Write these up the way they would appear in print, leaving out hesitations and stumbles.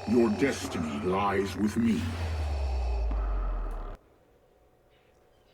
Your destiny lies with me.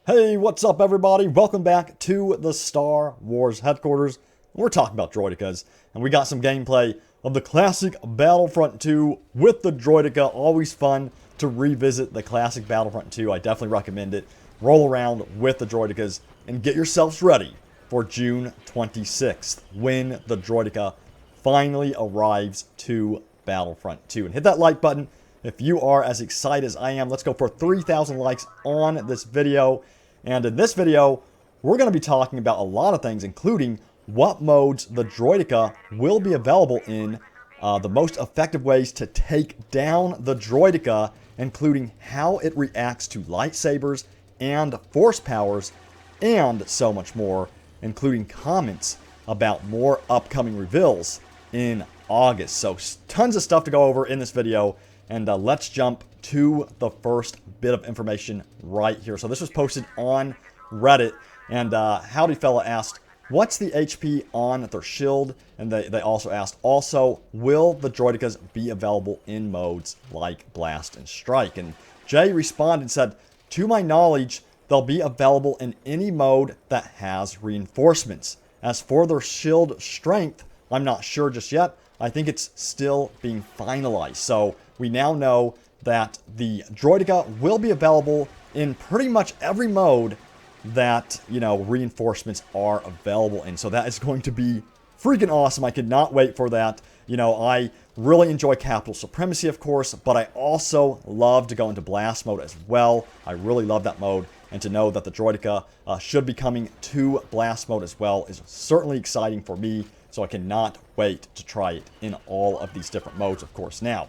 Hey, what's up everybody? Welcome back to the Star Wars headquarters. We're talking about Droidekas, and we got some gameplay of the classic Battlefront 2 with the Droideka. Always fun to revisit the classic Battlefront 2. I definitely recommend it. Roll around with the Droidekas and get yourselves ready for June 26th when the Droideka finally arrives to Battlefront 2. And hit that like button if you are as excited as I am. Let's go for 3,000 likes on this video. And in this video, we're going to be talking about a lot of things, including what modes the Droideka will be available in, the most effective ways to take down the Droideka, including how it reacts to lightsabers and force powers, and so much more, including comments about more upcoming reveals in August. So tons of stuff to go over in this video, and let's jump to the first bit of information right here. So this was posted on Reddit, and Howdy Fella asked, what's the HP on their shield? And they also asked, will the Droidekas be available in modes like Blast and Strike? And Jay responded and said, to my knowledge, they'll be available in any mode that has reinforcements. As for their shield strength, I'm not sure just yet. I think it's still being finalized. So we now know that the Droideka will be available in pretty much every mode that, reinforcements are available in. So that is going to be freaking awesome. I could not wait for that. I really enjoy Capital Supremacy, of course, but I also love to go into Blast mode as well. I really love that mode. And to know that the Droideka should be coming to Blast mode as well is certainly exciting for me. So I cannot wait to try it in all of these different modes, of course. Now,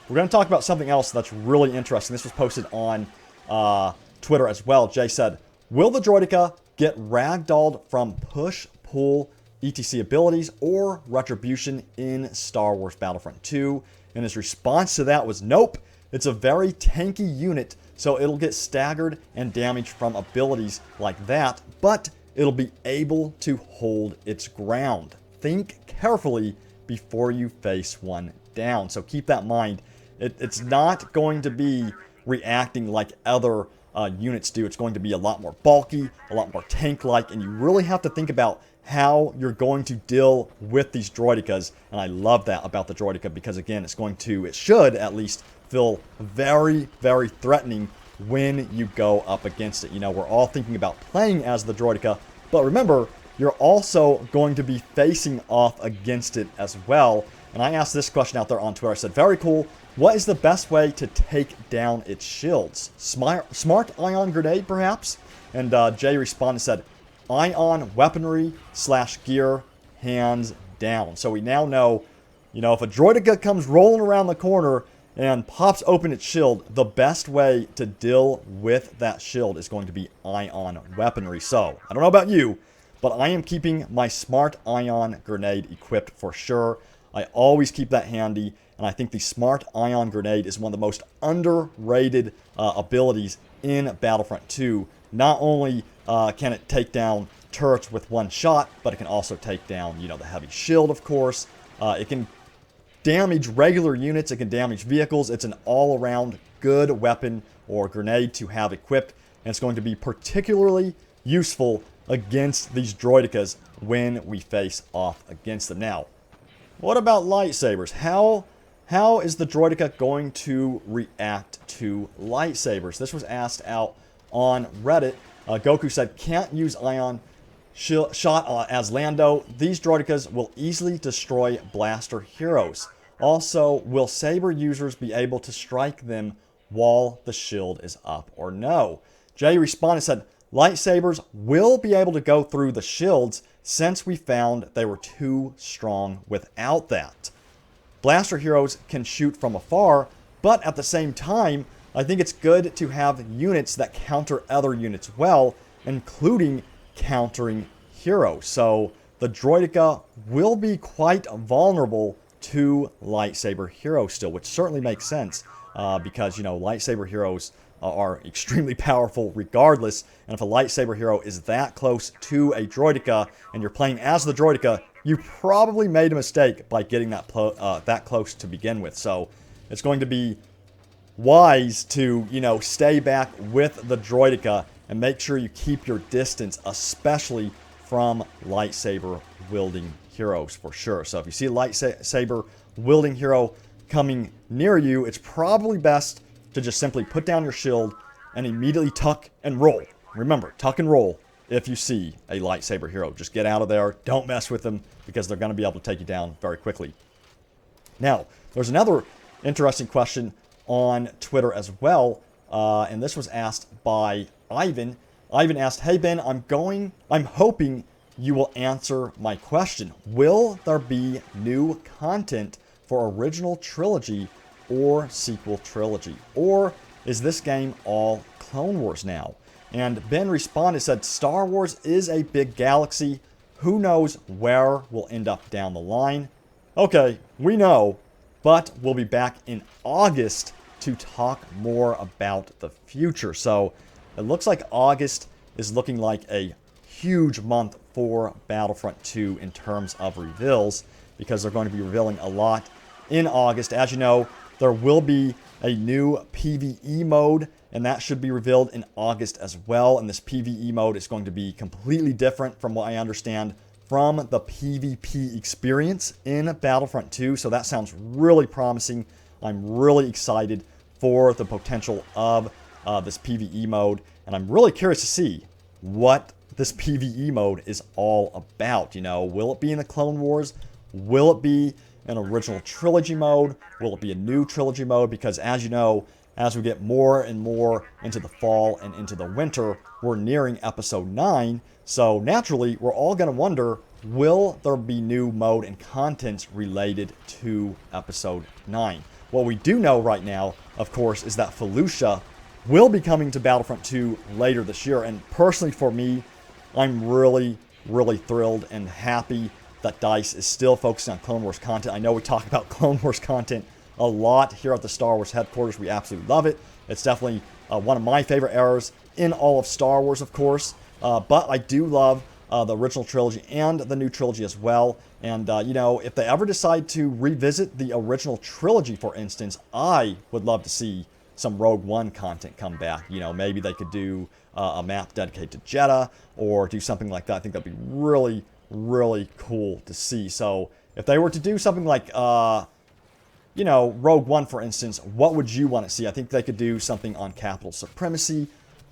we're going to talk about something else that's really interesting. This was posted on Twitter as well. Jay said, will the Droideka get ragdolled from push-pull ETC abilities or retribution in Star Wars Battlefront 2? And his response to that was, nope. It's a very tanky unit, so it'll get staggered and damaged from abilities like that, but it'll be able to hold its ground. Think carefully before you face one down. So keep that in mind. It's not going to be reacting like other units do. It's going to be a lot more bulky, a lot more tank-like, and you really have to think about how you're going to deal with these Droidekas. And I love that about the Droideka because, again, it should at least feel very, very threatening when you go up against it. We're all thinking about playing as the Droideka, but remember, you're also going to be facing off against it as well. And I asked this question out there on Twitter. I said, very cool. What is the best way to take down its shields? Smart ion grenade, perhaps? And Jay responded and said, ion weaponry / gear, hands down. So we now know, if a Droideka comes rolling around the corner and pops open its shield, the best way to deal with that shield is going to be ion weaponry. So, I don't know about you, but I am keeping my smart ion grenade equipped for sure. I always keep that handy, and I think the smart ion grenade is one of the most underrated abilities in Battlefront 2. Not only can it take down turrets with one shot, but it can also take down, the heavy shield, of course. It can damage regular units, it can damage vehicles. It's an all-around good weapon or grenade to have equipped, and it's going to be particularly useful against these Droidekas when we face off against them. Now, what about lightsabers? How is the Droideka going to react to lightsabers? This was asked out on Reddit. Goku said, can't use ion shot as Lando. These Droidekas will easily destroy blaster heroes. Also, will saber users be able to strike them while the shield is up or no? Jay responded and said, lightsabers will be able to go through the shields since we found they were too strong without that. Blaster heroes can shoot from afar, but at the same time, I think it's good to have units that counter other units well, including countering heroes. So the Droideka will be quite vulnerable to lightsaber heroes still, which certainly makes sense because, lightsaber heroes are extremely powerful regardless. And if a lightsaber hero is that close to a Droideka and you're playing as the Droideka, you probably made a mistake by getting that close to begin with. So it's going to be wise to, stay back with the Droideka and make sure you keep your distance, especially from lightsaber wielding heroes for sure. So if you see a lightsaber wielding hero coming near you, it's probably best to just simply put down your shield and immediately tuck and roll. Remember, tuck and roll if you see a lightsaber hero. Just get out of there. Don't mess with them because they're going to be able to take you down very quickly. Now, there's another interesting question on Twitter as well, and this was asked by Ivan. Ivan asked, "Hey Ben, I'm hoping you will answer my question. Will there be new content for original trilogy or sequel trilogy? Or is this game all Clone Wars now?" And Ben responded, said, "Star Wars is a big galaxy. Who knows where we'll end up down the line?" Okay, we know, but we'll be back in August to talk more about the future. So it looks like August is looking like a huge month for Battlefront 2 in terms of reveals, because they're going to be revealing a lot in August. As you know, there will be a new PvE mode, and that should be revealed in August as well. And this PvE mode is going to be completely different, from what I understand, from the PvP experience in Battlefront 2. So that sounds really promising. I'm really excited for the potential of this PvE mode, and I'm really curious to see what this PvE mode is all about. Will it be in the Clone Wars? Will it be an original trilogy mode? Will it be a new trilogy mode? Because as you know, as we get more and more into the fall and into the winter, we're nearing episode 9. So naturally, we're all going to wonder, will there be new mode and content related to episode 9? What we do know right now, of course, is that Felucia will be coming to Battlefront 2 later this year. And personally for me, I'm really, really thrilled and happy that DICE is still focusing on Clone Wars content. I know we talk about Clone Wars content a lot here at the Star Wars headquarters. We absolutely love it. It's definitely one of my favorite eras in all of Star Wars, of course. But I do love the original trilogy and the new trilogy as well. And, if they ever decide to revisit the original trilogy, for instance, I would love to see some Rogue One content come back. Maybe they could do a map dedicated to Jeddah or do something like that. I think that'd be really, really cool to see. So if they were to do something like, Rogue One, for instance, what would you want to see? I think they could do something on Capital Supremacy.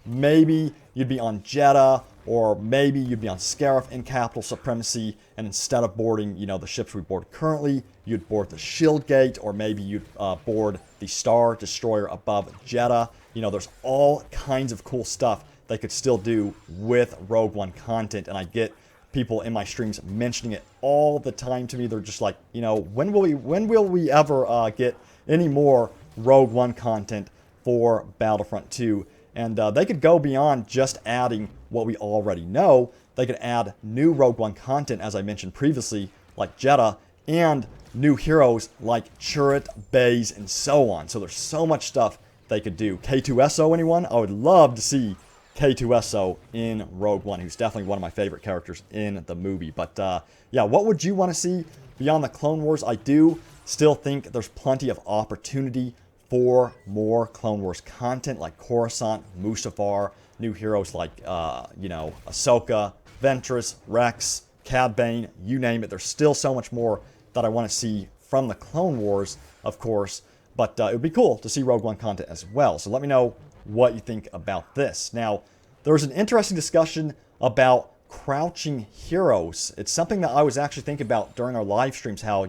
Maybe you'd be on Jeddah, or maybe you'd be on Scarif in Capital Supremacy, and instead of boarding, the ships we board currently, you'd board the Shield Gate, or maybe you'd board the Star Destroyer above Jeddah. There's all kinds of cool stuff they could still do with Rogue One content, and I get people in my streams mentioning it all the time to me. They're just like, when will we ever get any more Rogue One content for Battlefront 2? And they could go beyond just adding what we already know. They could add new Rogue One content, as I mentioned previously, like Jeddah, and new heroes like Chirrut, Baze, and so on. So there's so much stuff they could do. K2SO, anyone? I would love to see K2SO in Rogue One, who's definitely one of my favorite characters in the movie. But yeah, what would you want to see beyond the Clone Wars? I do still think there's plenty of opportunity for more Clone Wars content, like Coruscant, Mustafar, new heroes like, Ahsoka, Ventress, Rex, Cad Bane, you name it. There's still so much more that I want to see from the Clone Wars, of course, but it would be cool to see Rogue One content as well. So let me know what you think about this. Now, there was an interesting discussion about crouching heroes. It's something that I was actually thinking about during our live streams, how,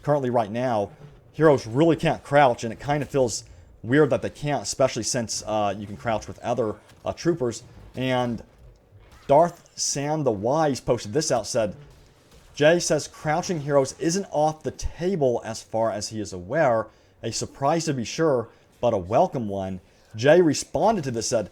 currently right now, heroes really can't crouch, and it kind of feels weird that they can't, especially since you can crouch with other troopers. And Darth San the Wise posted this out, said, Jay says crouching heroes isn't off the table as far as he is aware. A surprise to be sure, but a welcome one. Jay responded to this, said,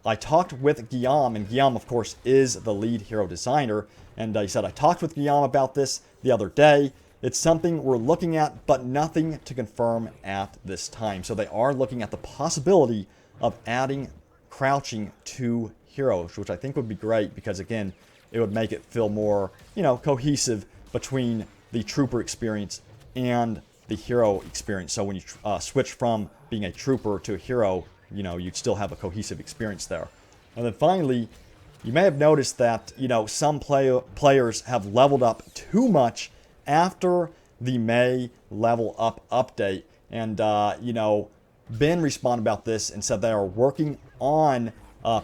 I talked with Guillaume, and Guillaume, of course, is the lead hero designer, and he said, I talked with Guillaume about this the other day. It's something we're looking at, but nothing to confirm at this time. So they are looking at the possibility of adding crouching to heroes, which I think would be great because, again, it would make it feel more, cohesive between the trooper experience and the hero experience. So when you switch from being a trooper to a hero, you know, you'd still have a cohesive experience there. And then finally, you may have noticed that, you know, some players have leveled up too much after the May level up update. And, you know, Ben responded about this and said they are working on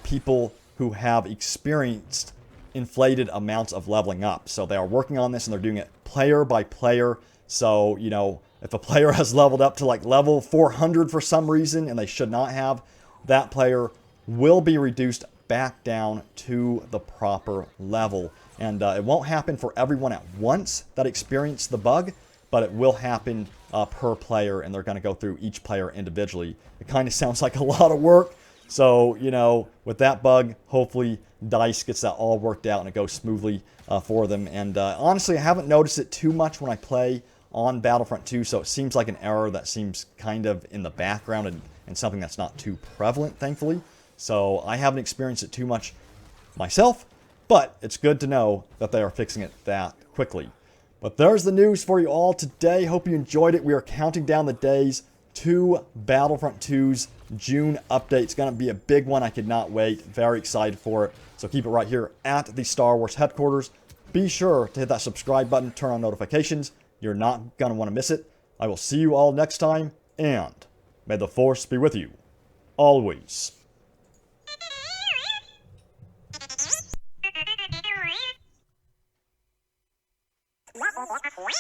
people who have experienced inflated amounts of leveling up. So they are working on this and they're doing it player by player. So, you know, if a player has leveled up to like level 400 for some reason and they should not have, that player will be reduced back down to the proper level. And it won't happen for everyone at once that experienced the bug, but it will happen per player, and they're going to go through each player individually. It kind of sounds like a lot of work. So, you know, with that bug, hopefully DICE gets that all worked out and it goes smoothly for them. And honestly, I haven't noticed it too much when I play on Battlefront 2, so it seems like an error that seems kind of in the background and something that's not too prevalent, thankfully. So I haven't experienced it too much myself, but it's good to know that they are fixing it that quickly. But there's the news for you all today. Hope you enjoyed it. We are counting down the days to Battlefront 2's June update. It's going to be a big one. I could not wait. Very excited for it. So keep it right here at the Star Wars headquarters. Be sure to hit that subscribe button, turn on notifications. You're not going to want to miss it. I will see you all next time, and may the Force be with you always. What?